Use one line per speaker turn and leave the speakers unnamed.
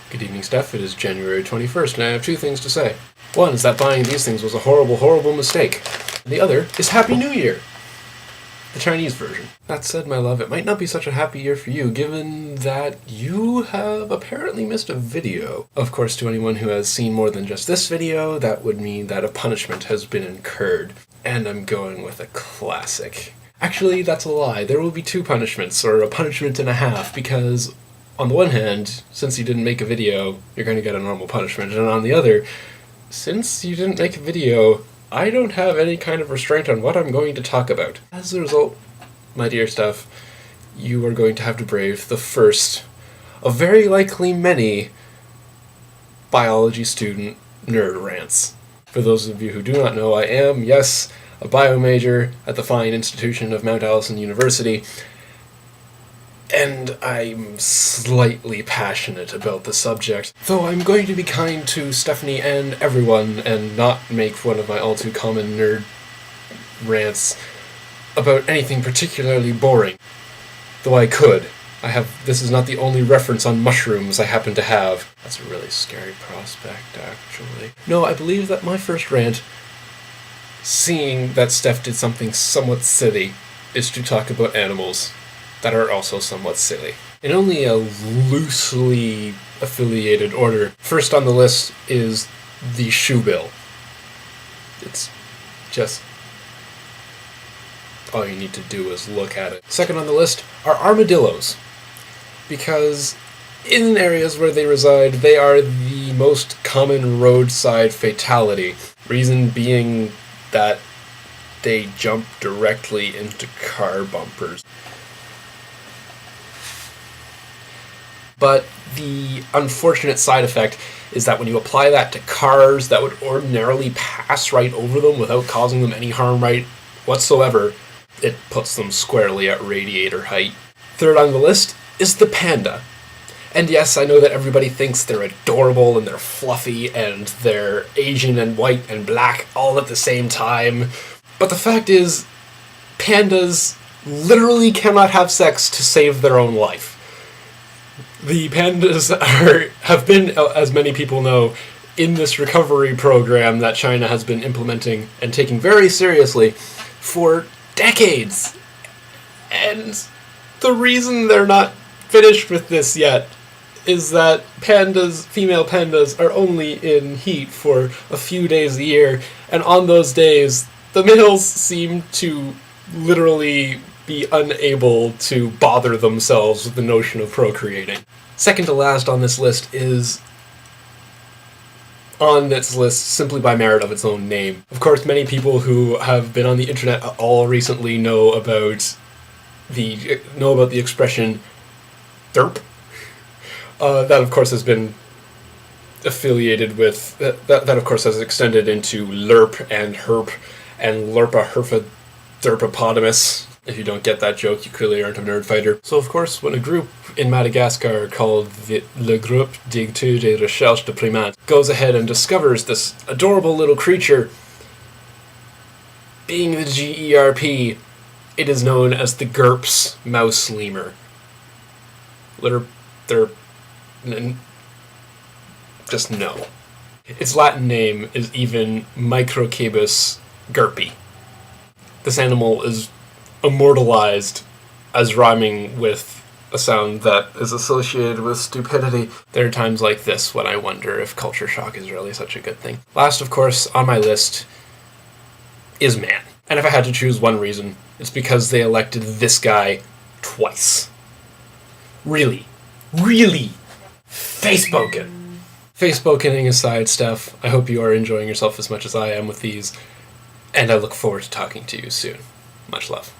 Good evening, Steph. It is January 21st, and I have two things to say. One is that buying these things was a horrible, horrible mistake. And the other is Happy New Year! The Chinese version. That said, my love, it might not be such a happy year for you, given that you have apparently missed a video. Of course, to anyone who has seen more than just this video, that would mean that a punishment has been incurred. And I'm going with a classic. Actually, that's a lie. There will be two punishments, or a punishment and a half, because on the one hand, since you didn't make a video, you're going to get a normal punishment, and on the other, since you didn't make a video, I don't have any kind of restraint on what I'm going to talk about. As a result, my dear Steph, you are going to have to brave the first of very likely many biology student nerd rants. For those of you who do not know, I am, yes, a bio major at the fine institution of Mount Allison University, and I'm slightly passionate about the subject, though I'm going to be kind to Stephanie and everyone and not make one of my all-too-common nerd rants about anything particularly boring. Though I could. This is not the only reference on mushrooms I happen to have. That's a really scary prospect, actually. No, I believe that my first rant, seeing that Steph did something somewhat silly, is to talk about animals that are also somewhat silly. In only a loosely affiliated order, first on the list is the shoebill. It's just all you need to do is look at it. Second on the list are armadillos, because in areas where they reside, they are the most common roadside fatality. Reason being that they jump directly into car bumpers. But the unfortunate side effect is that when you apply that to cars that would ordinarily pass right over them without causing them any harm whatsoever, it puts them squarely at radiator height. Third on the list is the panda. And yes, I know that everybody thinks they're adorable and they're fluffy and they're Asian and white and black all at the same time. But the fact is, pandas literally cannot have sex to save their own life. The pandas have been, as many people know, in this recovery program that China has been implementing and taking very seriously for decades. And the reason they're not finished with this yet is that female pandas are only in heat for a few days a year, and on those days, the males seem to literally be unable to bother themselves with the notion of procreating. Second to last on this list is on its list simply by merit of its own name. Of course, many people who have been on the internet all recently know about the expression derp. That of course has been affiliated with that of course has extended into lerp and herp and lerpa herpa derpopotamus. If you don't get that joke, you clearly aren't a nerd fighter. So of course, when a group in Madagascar called Le Groupe d'Études et Recherche de Primates goes ahead and discovers this adorable little creature, being the GERP, it is known as the GURPS mouse lemur. Just no. Its Latin name is even Microcebus gurpi. This animal is immortalized as rhyming with a sound that is associated with stupidity. There are times like this when I wonder if culture shock is really such a good thing. Last, of course, on my list is man. And if I had to choose one reason, it's because they elected this guy twice. Really Facebooking. Facebooking aside, Steph, I hope you are enjoying yourself as much as I am with these, and I look forward to talking to you soon. Much love.